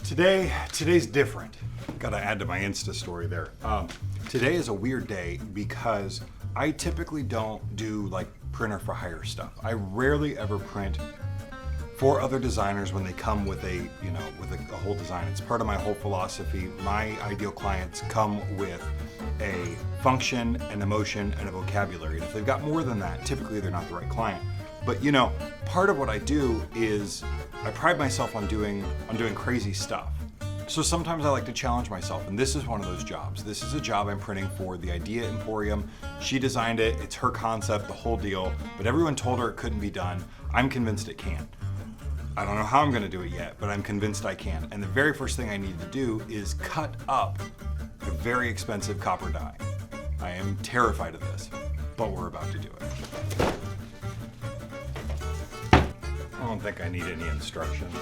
Today's different. Gotta add to my Insta story there. Today is a weird day because I typically don't do like printer for hire stuff. I rarely ever print for other designers when they come with a whole design. It's part of my whole philosophy. My ideal clients come with a function, an emotion, and a vocabulary. And if they've got more than that, typically they're not the right client. But part of what I do is I pride myself on doing crazy stuff. So sometimes I like to challenge myself, and this is one of those jobs. This is a job I'm printing for the Idea Emporium. She designed it, it's her concept, the whole deal, but everyone told her it couldn't be done. I'm convinced it can. I don't know how I'm gonna do it yet, but I'm convinced I can. And the very first thing I need to do is cut up a very expensive copper die. I am terrified of this, but we're about to do it. I don't think I need any instructions.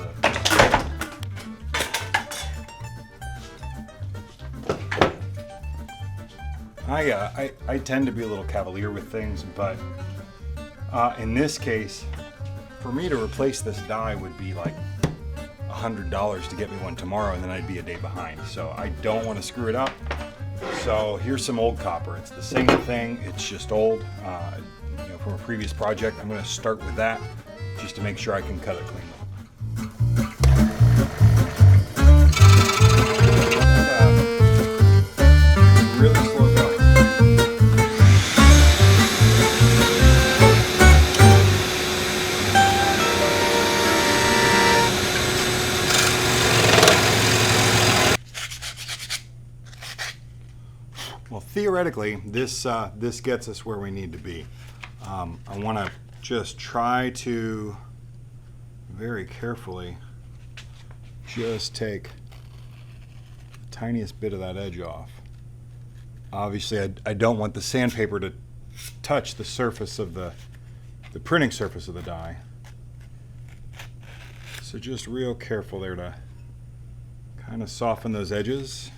I tend to be a little cavalier with things, but in this case, for me to replace this die would be like $100 to get me one tomorrow, and then I'd be a day behind. So I don't want to screw it up. So here's some old copper. It's the same thing, it's just old. From a previous project. I'm going to start with that just to make sure I can cut it clean. Really slow going. Well, theoretically, this gets us where we need to be. I want to just try to very carefully just take the tiniest bit of that edge off. Obviously, I don't want the sandpaper to touch the surface of the printing surface of the die. So just real careful there to kind of soften those edges.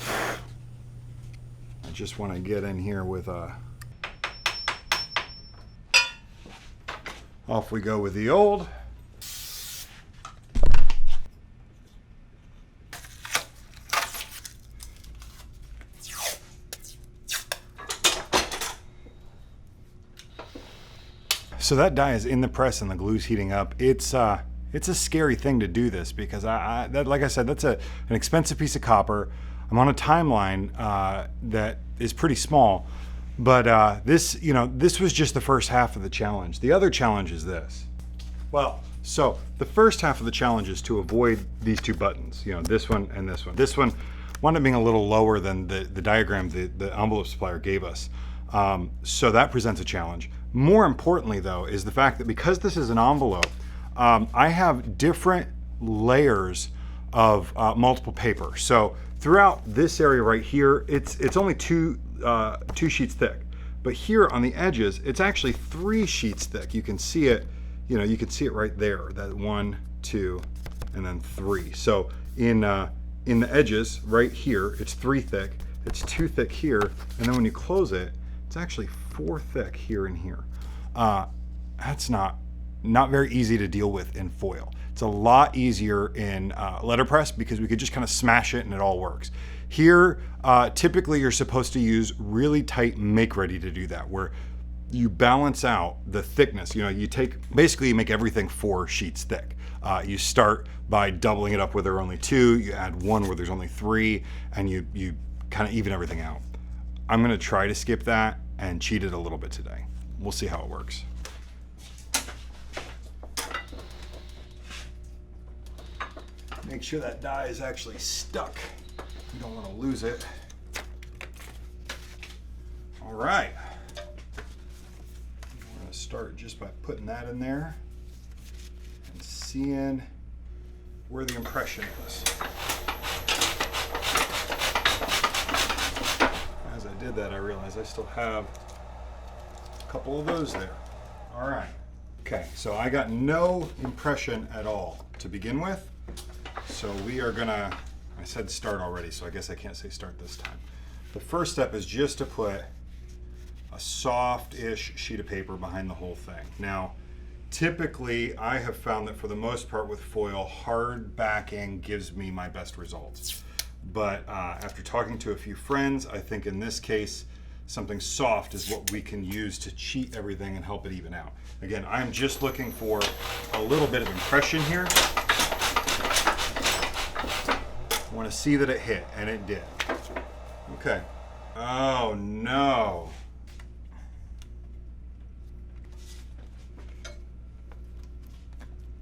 I just want to get in here with a off we go with the old. So that die is in the press and the glue's heating up. It's a scary thing to do this because like I said, that's an expensive piece of copper. I'm on a timeline that is pretty small. But this was just the first half of the challenge. The other challenge is this. Well, so the first half of the challenge is to avoid these two buttons, this one and this one. This one wound up being a little lower than the diagram the envelope supplier gave us. So that presents a challenge. More importantly, though, is the fact that because this is an envelope, I have different layers of multiple paper. So throughout this area right here, it's only two sheets thick, but here on the edges it's actually 3 sheets thick. You can see it, you can see it right there, that 1, 2, and then 3. So in the edges right here it's 3 thick, it's 2 thick here, and then when you close it, it's actually 4 thick here and here. That's not very easy to deal with in foil. It's a lot easier in letterpress because we could just kind of smash it and it all works. Here, typically you're supposed to use really tight make ready to do that, where you balance out the thickness. You make everything 4 sheets thick. You start by doubling it up where there are only 2, you add 1 where there's only 3, and you kind of even everything out. I'm gonna try to skip that and cheat it a little bit today. We'll see how it works. Make sure that die is actually stuck. You don't want to lose it. All right. I'm going to start just by putting that in there and seeing where the impression is. As I did that, I realized I still have a couple of those there. All right. Okay, so I got no impression at all to begin with. So we are gonna, I said start already, so I guess I can't say start this time. The first step is just to put a soft-ish sheet of paper behind the whole thing. Now, Typically, I have found that for the most part with foil, hard backing gives me my best results. But after talking to a few friends, I think in this case, something soft is what we can use to cheat everything and help it even out. Again, I'm just looking for a little bit of impression here. I want to see that it hit, and it did. Okay. Oh no.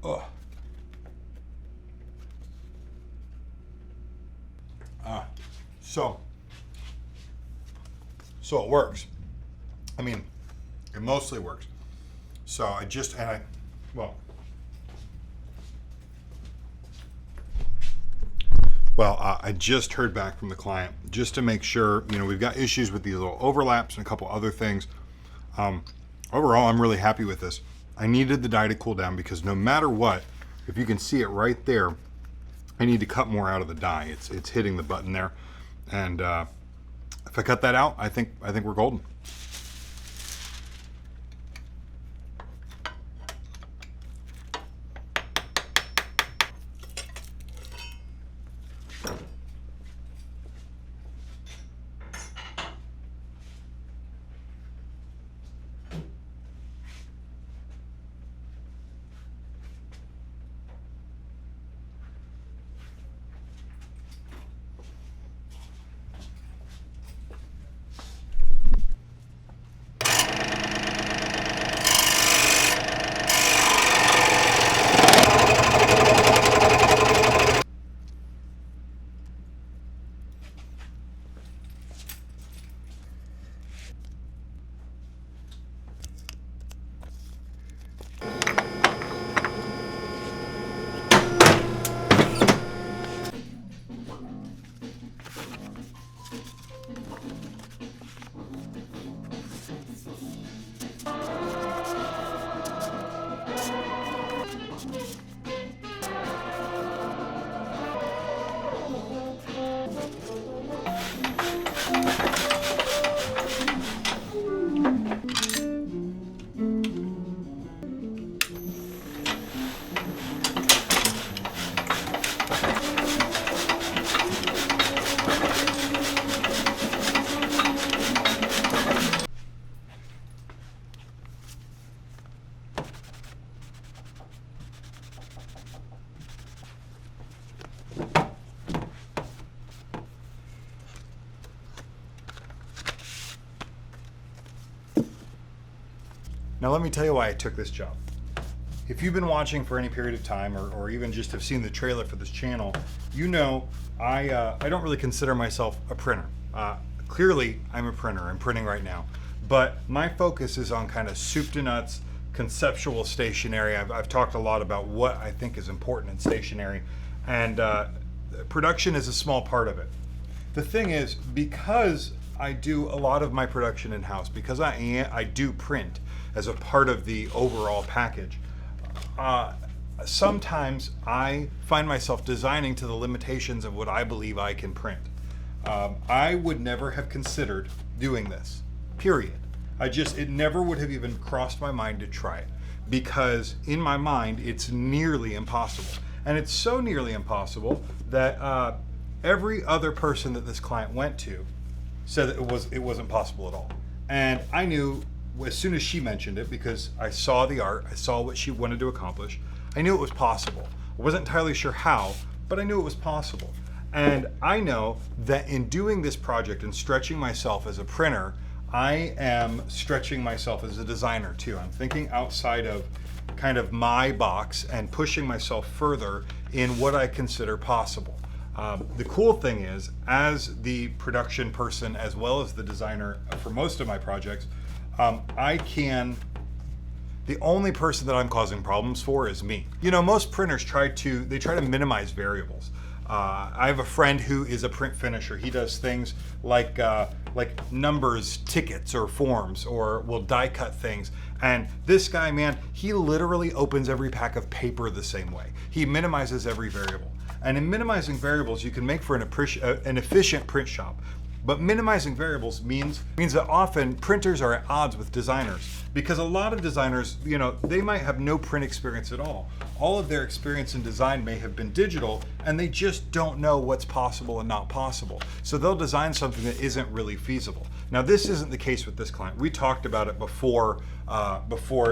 Oh. So it works. I mean, it mostly works. So I just heard back from the client just to make sure, we've got issues with these little overlaps and a couple other things. Overall, I'm really happy with this. I needed the die to cool down because no matter what, if you can see it right there, I need to cut more out of the die. It's hitting the button there. And if I cut that out, I think we're golden. Now let me tell you why I took this job. If you've been watching for any period of time or even just have seen the trailer for this channel, I don't really consider myself a printer. Clearly, I'm a printer. I'm printing right now. But my focus is on kind of soup to nuts, conceptual stationery. I've talked a lot about what I think is important in stationery, and production is a small part of it. The thing is, because I do a lot of my production in-house, because I do print as a part of the overall package, sometimes I find myself designing to the limitations of what I believe I can print. I would never have considered doing this, period. It never would have even crossed my mind to try it, because in my mind, it's nearly impossible. And it's so nearly impossible that every other person that this client went to said that it wasn't possible at all. And I knew as soon as she mentioned it, because I saw the art, I saw what she wanted to accomplish, I knew it was possible. I wasn't entirely sure how, but I knew it was possible. And I know that in doing this project and stretching myself as a printer, I am stretching myself as a designer too. I'm thinking outside of kind of my box and pushing myself further in what I consider possible. The cool thing is, as the production person as well as the designer for most of my projects, the only person that I'm causing problems for is me. Most printers try to minimize variables. I have a friend who is a print finisher. He does things like numbers, tickets, or forms, or will die cut things. And this guy, man, he literally opens every pack of paper the same way. He minimizes every variable. And in minimizing variables, you can make for an efficient print shop. But minimizing variables means that often printers are at odds with designers, because a lot of designers, they might have no print experience at all. All of their experience in design may have been digital, and they just don't know what's possible and not possible. So they'll design something that isn't really feasible. Now, this isn't the case with this client. We talked about it before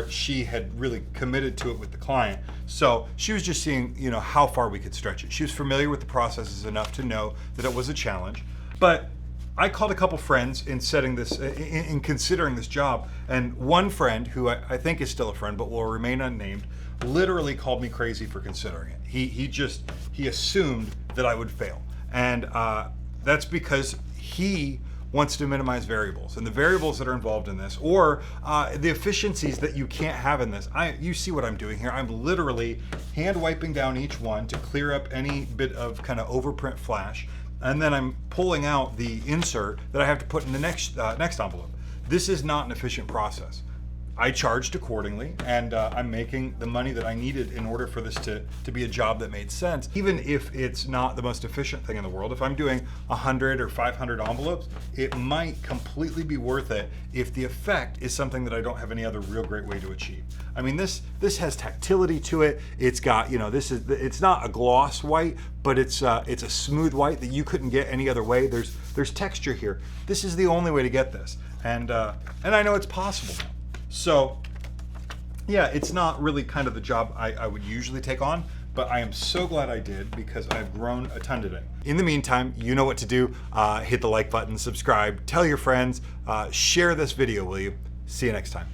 she had really committed to it with the client. So she was just seeing, how far we could stretch it. She was familiar with the processes enough to know that it was a challenge. But I called a couple friends in considering this job, and one friend, who I think is still a friend but will remain unnamed, literally called me crazy for considering it. He assumed that I would fail, and that's because he wants to minimize variables, and the variables that are involved in this, or the efficiencies that you can't have in this. You see what I'm doing here. I'm literally hand wiping down each one to clear up any bit of kind of overprint flash, and then I'm pulling out the insert that I have to put in the next envelope. This is not an efficient process. I charged accordingly, and I'm making the money that I needed in order for this to be a job that made sense. Even if it's not the most efficient thing in the world, if I'm doing 100 or 500 envelopes, it might completely be worth it if the effect is something that I don't have any other real great way to achieve. I mean, this has tactility to it. It's got, it's not a gloss white, but it's a smooth white that you couldn't get any other way. There's texture here. This is the only way to get this, and I know it's possible now. So, yeah, it's not really kind of the job I would usually take on, but I am so glad I did, because I've grown a ton today. In the meantime, you know what to do. Hit the like button, subscribe, tell your friends, share this video, will you? See you next time.